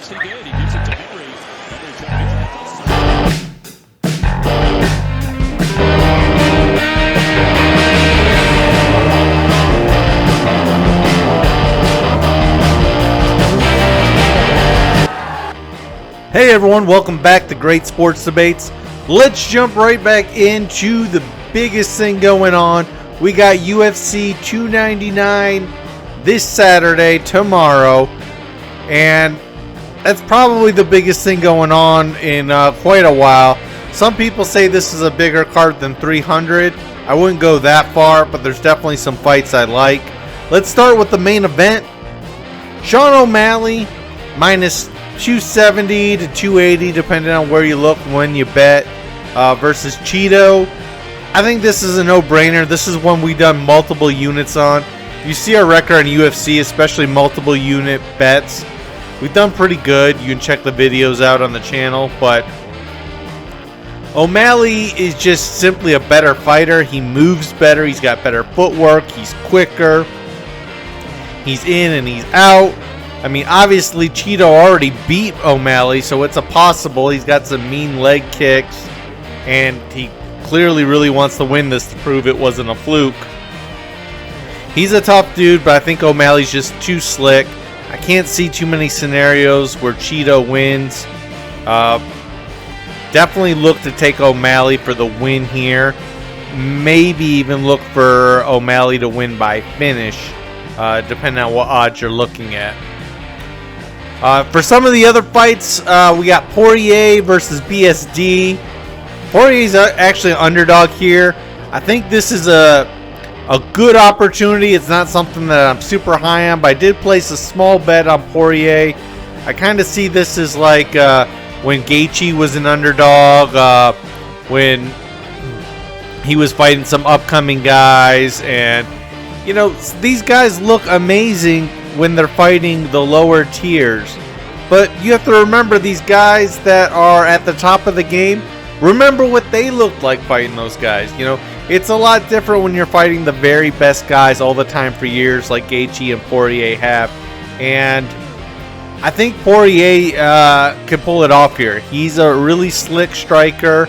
Yes, he did. He gives it to Henry. Henry trying to track this. Hey everyone, welcome back to Great Sports Debates. Let's jump right back into the biggest thing going on. We got UFC 299 this Saturday, tomorrow, and that's probably the biggest thing going on in quite a while. Some people say this is a bigger card than 300. I wouldn't go that far, but there's definitely some fights I like. Let's start with the main event. Sean O'Malley, minus 270 to 280, depending on where you look when you bet, versus Cheeto. I think this is a no-brainer. This is one we've done multiple units on. You see our record on UFC, especially multiple unit bets. We've done pretty good. You can check the videos out on the channel, but O'Malley is just simply a better fighter. He moves better. He's got better footwork. He's quicker. He's in and he's out. I mean, obviously, Cheeto already beat O'Malley, so it's a possible. He's got some mean leg kicks, and he clearly really wants to win this to prove it wasn't a fluke. He's a tough dude, but I think O'Malley's just too slick. I can't see too many scenarios where Cheeto wins. Definitely look to take O'Malley for the win here. Maybe even look for O'Malley to win by finish, depending on what odds you're looking at. For some of the other fights, we got Poirier versus BSD. Poirier's actually an underdog here. I think this is a good opportunity. It's not something that I'm super high on, but I did place a small bet on Poirier. I kind of see this as like when Gaethje was an underdog, when he was fighting some upcoming guys, and you know, these guys look amazing when they're fighting the lower tiers. But you have to remember, these guys that are at the top of the game, remember what they looked like fighting those guys. You know, it's a lot different when you're fighting the very best guys all the time for years like Gaethje and Poirier have. And I think Poirier can pull it off here. He's a really slick striker.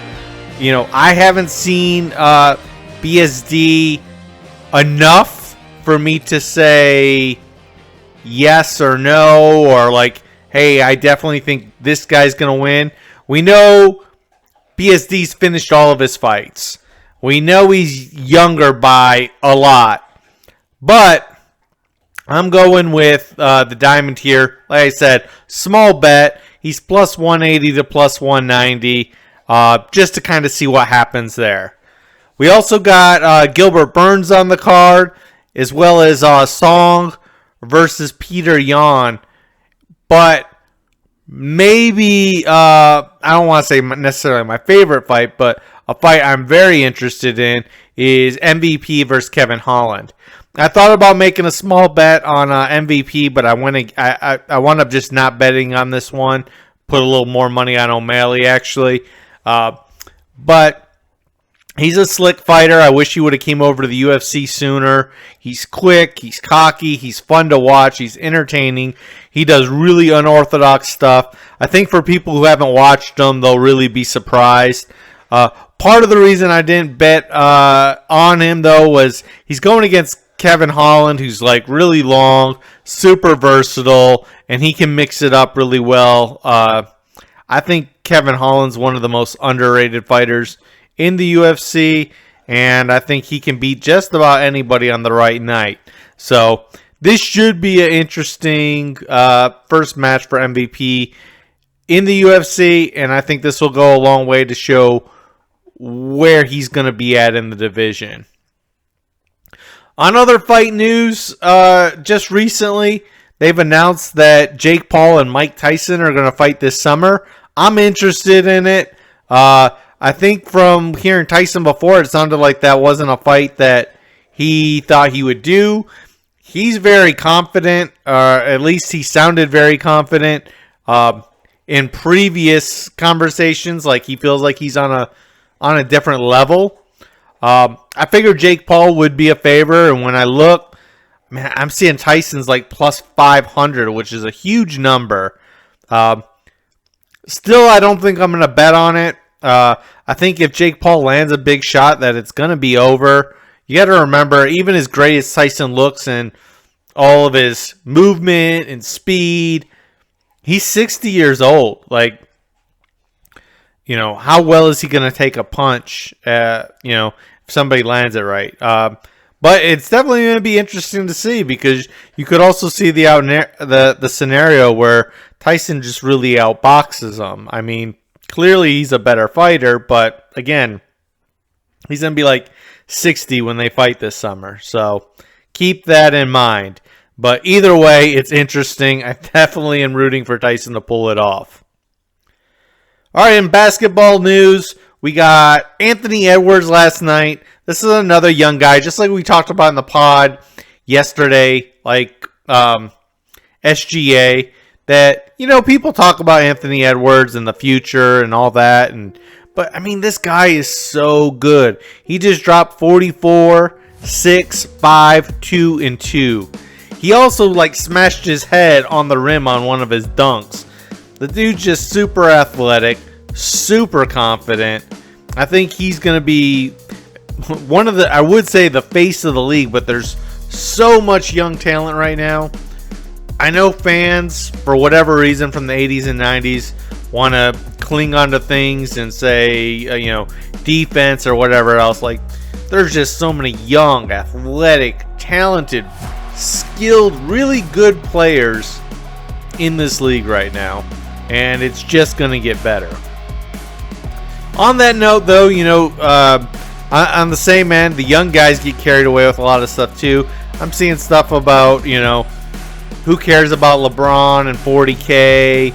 You know, I haven't seen BSD enough for me to say yes or no, or like, hey, I definitely think this guy's going to win. We know BSD's finished all of his fights. We know he's younger by a lot. But I'm going with the diamond here. Like I said, small bet. He's plus 180 to plus 190, just to kind of see what happens there. We also got Gilbert Burns on the card, as well as Song versus Peter Yan. But maybe, I don't want to say necessarily my favorite fight, but a fight I'm very interested in is MVP versus Kevin Holland. I thought about making a small bet on MVP, but I wound up just not betting on this one. Put a little more money on O'Malley, actually. But he's a slick fighter. I wish he would have came over to the UFC sooner. He's quick. He's cocky. He's fun to watch. He's entertaining. He does really unorthodox stuff. I think for people who haven't watched him, they'll really be surprised. Part of the reason I didn't bet on him, though, was he's going against Kevin Holland, who's like really long, super versatile, and he can mix it up really well. I think Kevin Holland's one of the most underrated fighters in the UFC, and I think he can beat just about anybody on the right night. So this should be an interesting first match for MVP in the UFC, and I think this will go a long way to show where he's going to be at in the division. On other fight news, just recently, they've announced that Jake Paul and Mike Tyson are going to fight this summer. I'm interested in it. I think from hearing Tyson before, it sounded like that wasn't a fight that he thought he would do. He's very confident, at least he sounded very confident in previous conversations. Like he feels like he's on a different level. I figured Jake Paul would be a favor, and when I look, man, I'm seeing Tyson's like plus 500, which is a huge number. Still, I don't think I'm going to bet on it. I think if Jake Paul lands a big shot, that it's going to be over. You got to remember, even as great as Tyson looks and all of his movement and speed, he's 60 years old. Like, how well is he going to take a punch, if somebody lands it right? But it's definitely going to be interesting to see, because you could also see the scenario where Tyson just really outboxes him. I mean, clearly he's a better fighter, but again, he's going to be like 60 when they fight this summer. So keep that in mind. But either way, it's interesting. I definitely am rooting for Tyson to pull it off. All right, in basketball news, we got Anthony Edwards last night. This is another young guy, just like we talked about in the pod yesterday, like SGA, that, people talk about Anthony Edwards and the future and all that. But, I mean, this guy is so good. He just dropped 44, 6, 5, 2, and 2. He also, smashed his head on the rim on one of his dunks. The dude's just super athletic, super confident. I think he's going to be one of I would say the face of the league, but there's so much young talent right now. I know fans, for whatever reason, from the 80s and 90s, want to cling on to things and say, defense or whatever else. There's just so many young, athletic, talented, skilled, really good players in this league right now, and it's just going to get better. On that note, though, on the same end, the young guys get carried away with a lot of stuff too. I'm seeing stuff about, who cares about LeBron and 40K,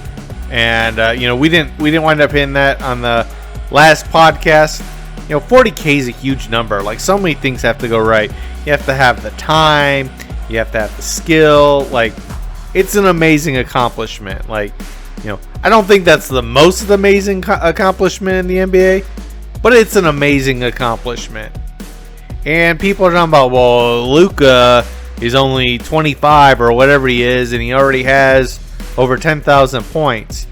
and we didn't wind up hitting that on the last podcast. 40K is a huge number. So many things have to go right. You have to have the time. You have to have the skill. It's an amazing accomplishment. I don't think that's the most amazing accomplishment in the NBA, but it's an amazing accomplishment. And people are talking about, well, Luka is only 25 or whatever he is, and he already has over 10,000 points.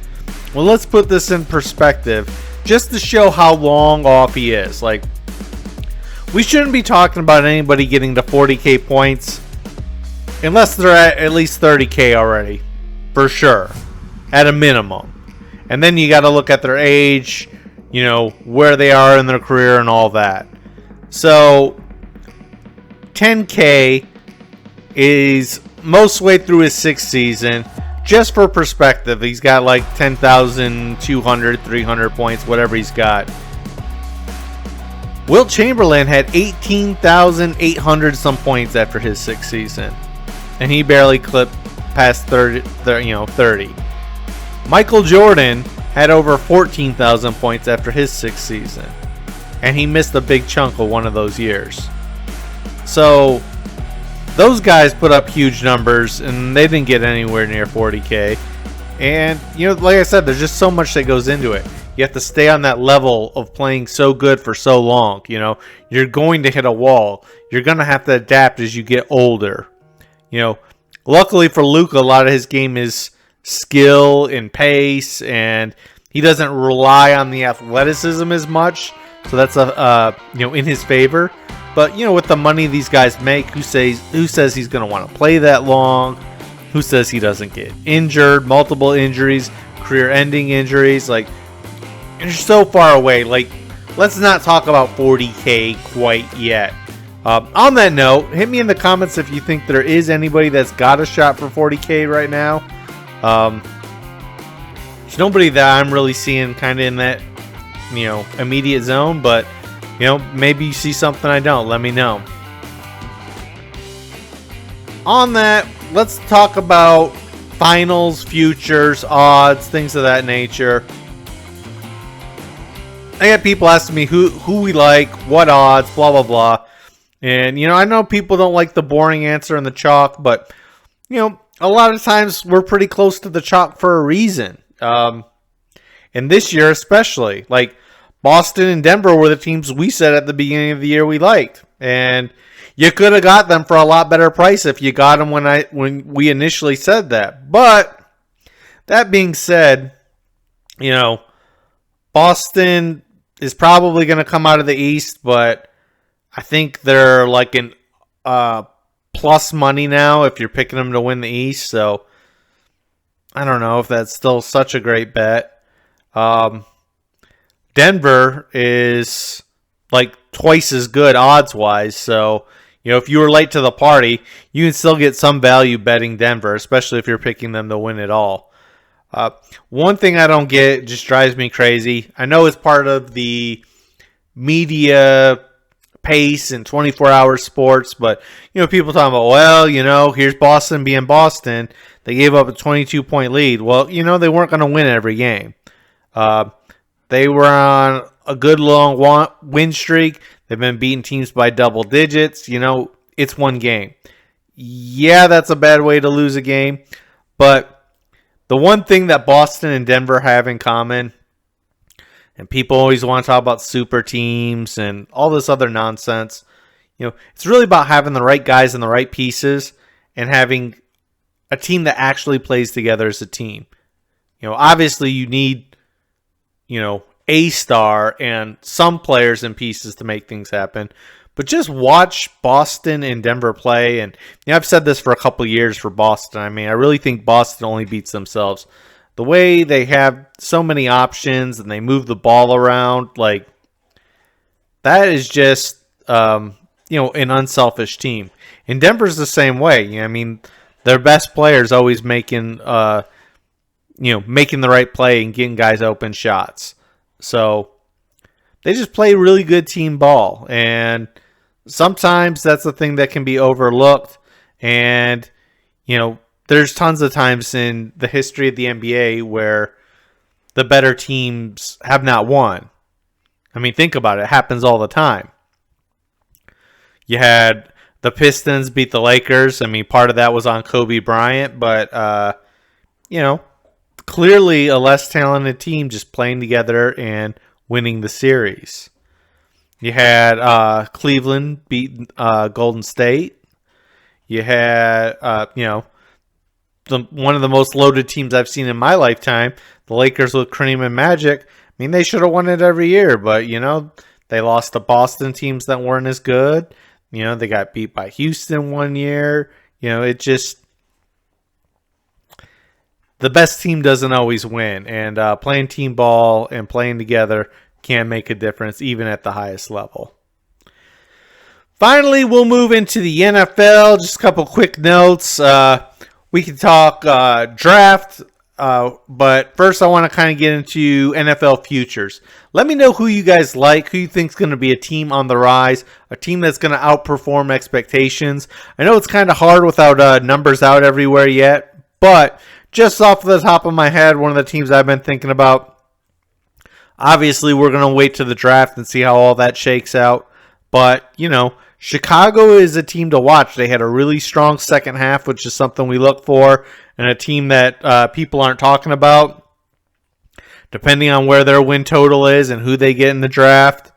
Well, let's put this in perspective, just to show how long off he is. We shouldn't be talking about anybody getting to 40K points unless they're at least 30K already, for sure, at a minimum. And then you got to look at their age, where they are in their career and all that. So 10K is most way through his sixth season. Just for perspective, he's got 10,200, 300 points, whatever he's got. Wilt Chamberlain had 18,800 some points after his sixth season, and he barely clipped past 30. Michael Jordan had over 14,000 points after his sixth season, and he missed a big chunk of one of those years. So those guys put up huge numbers, and they didn't get anywhere near 40K. And, like I said, there's just so much that goes into it. You have to stay on that level of playing so good for so long. You're going to hit a wall. You're going to have to adapt as you get older. Luckily for Luka, a lot of his game is skill and pace, and he doesn't rely on the athleticism as much. So that's in his favor. But with the money these guys make, who says he's going to want to play that long? Who says he doesn't get injured? Multiple injuries, career-ending injuries. You're so far away. Let's not talk about 40K quite yet. On that note, hit me in the comments if you think there is anybody that's got a shot for 40K right now. There's nobody that I'm really seeing kind of in that, immediate zone, but maybe you see something I don't. Let me know. On that, let's talk about finals, futures, odds, things of that nature. I get people asking me who we like, what odds, blah, blah, blah. And, I know people don't like the boring answer and the chalk, but, a lot of times we're pretty close to the chalk for a reason. And this year especially, Boston and Denver were the teams we said at the beginning of the year we liked. And you could have got them for a lot better price if you got them when we initially said that. But That being said, you know, Boston is probably going to come out of the East, but I think they're like an plus money now if you're picking them to win the East. So I don't know if that's still such a great bet. Denver is like twice as good odds wise. So, if you were late to the party, you can still get some value betting Denver, especially if you're picking them to win it all. One thing I don't get, just drives me crazy. I know it's part of the media pace and 24-hour sports, but people talking about, well, here's Boston being Boston. They gave up a 22-point lead. Well, they weren't going to win every game. They were on a good long win streak. They've been beating teams by double digits. It's one game. Yeah, that's a bad way to lose a game, but the one thing that Boston and Denver have in common, and people always want to talk about super teams and all this other nonsense, it's really about having the right guys and the right pieces and having a team that actually plays together as a team. Obviously you need, a star and some players and pieces to make things happen. But just watch Boston and Denver play. And I've said this for a couple years for Boston. I mean, I really think Boston only beats themselves. The way they have so many options and they move the ball around, like, that is just, an unselfish team. And Denver's the same way. I mean, their best players always making the right play and getting guys open shots. So they just play really good team ball, and sometimes that's the thing that can be overlooked. And there's tons of times in the history of the NBA where the better teams have not won. I mean, think about it. It happens all the time. You had the Pistons beat the Lakers. I mean, part of that was on Kobe Bryant, but clearly a less talented team just playing together and winning the series. You had Cleveland beat Golden State. You had, one of the most loaded teams I've seen in my lifetime, the Lakers with Kareem and Magic. I mean, they should have won it every year, but, they lost to Boston teams that weren't as good. They got beat by Houston one year. It just... the best team doesn't always win, and playing team ball and playing together can make a difference even at the highest level. Finally, we'll move into the NFL. Just a couple quick notes. We can talk draft, but first I want to kind of get into NFL futures. Let me know who you guys like, who you think is going to be a team on the rise, a team that's going to outperform expectations. I know it's kind of hard without numbers out everywhere yet, but just off the top of my head, one of the teams I've been thinking about. Obviously, we're going to wait to the draft and see how all that shakes out. But, Chicago is a team to watch. They had a really strong second half, which is something we look for, and a team that people aren't talking about. Depending on where their win total is and who they get in the draft.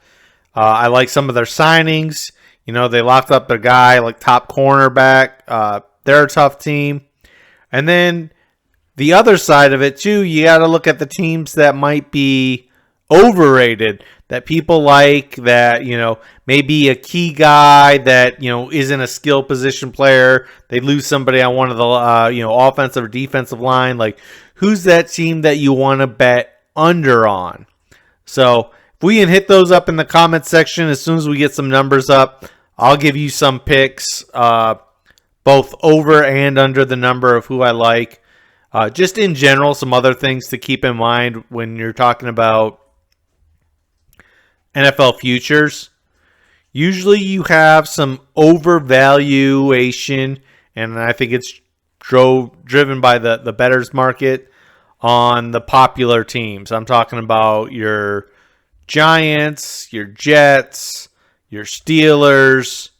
I like some of their signings. They locked up their guy, like top cornerback. They're a tough team. And then the other side of it, too, you got to look at the teams that might be overrated, that people like, that, may be a key guy that, isn't a skill position player. They lose somebody on one of the, offensive or defensive line. Like, who's that team that you want to bet under on? So, if we can hit those up in the comment section as soon as we get some numbers up, I'll give you some picks, both over and under the number of who I like. Just in general, some other things to keep in mind when you're talking about NFL futures. Usually you have some overvaluation, and I think it's driven by the bettors market on the popular teams. I'm talking about your Giants, your Jets, your Steelers,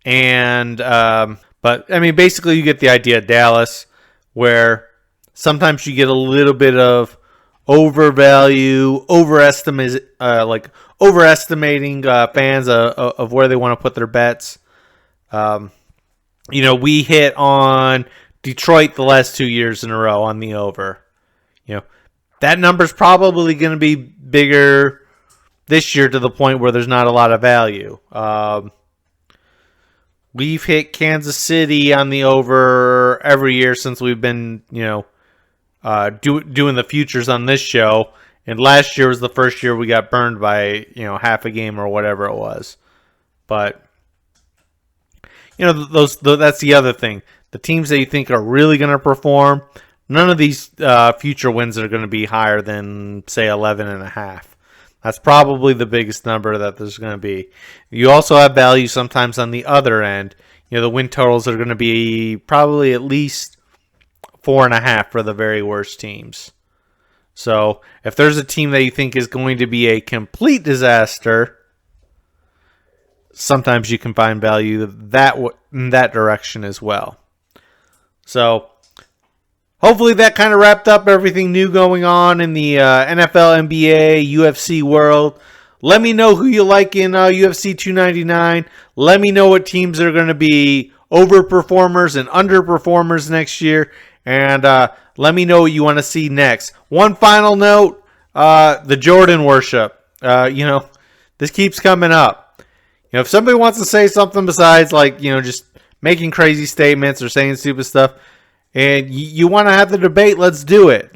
and but I mean, basically you get the idea. Dallas, where sometimes you get a little bit of overestimating fans of where they want to put their bets. We hit on Detroit the last 2 years in a row on the over. That number's probably going to be bigger this year to the point where there's not a lot of value. We've hit Kansas City on the over every year since we've been, doing the futures on this show. And last year was the first year we got burned by, half a game or whatever it was. But, that's the other thing. The teams that you think are really going to perform, none of these future wins are going to be higher than, say, 11.5. That's probably the biggest number that there's going to be. You also have value sometimes on the other end. The win totals are going to be probably at least 4.5 for the very worst teams. So if there's a team that you think is going to be a complete disaster, sometimes you can find value in that direction as well. So hopefully that kind of wrapped up everything new going on in the NFL, NBA, UFC world. Let me know who you like in UFC 299. Let me know what teams are going to be overperformers and underperformers next year. And let me know what you want to see next. One final note, the Jordan worship. This keeps coming up. If somebody wants to say something besides just making crazy statements or saying stupid stuff, and you want to have the debate, let's do it.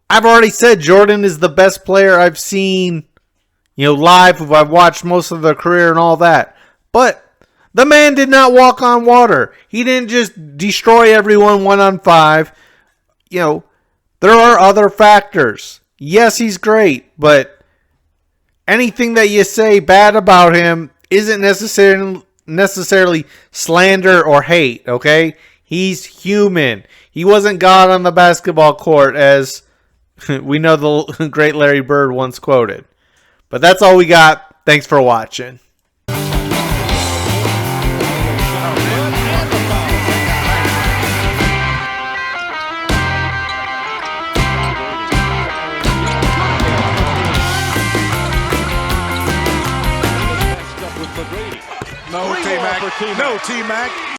I've already said Jordan is the best player I've seen, live. Who I've watched most of their career and all that. But the man did not walk on water. He didn't just destroy everyone 1-on-5. There are other factors. Yes, he's great, but anything that you say bad about him isn't necessarily slander or hate, okay? He's human. He wasn't God on the basketball court, as we know the great Larry Bird once quoted. But that's all we got. Thanks for watching. No, T-Mac. No, T-Mac.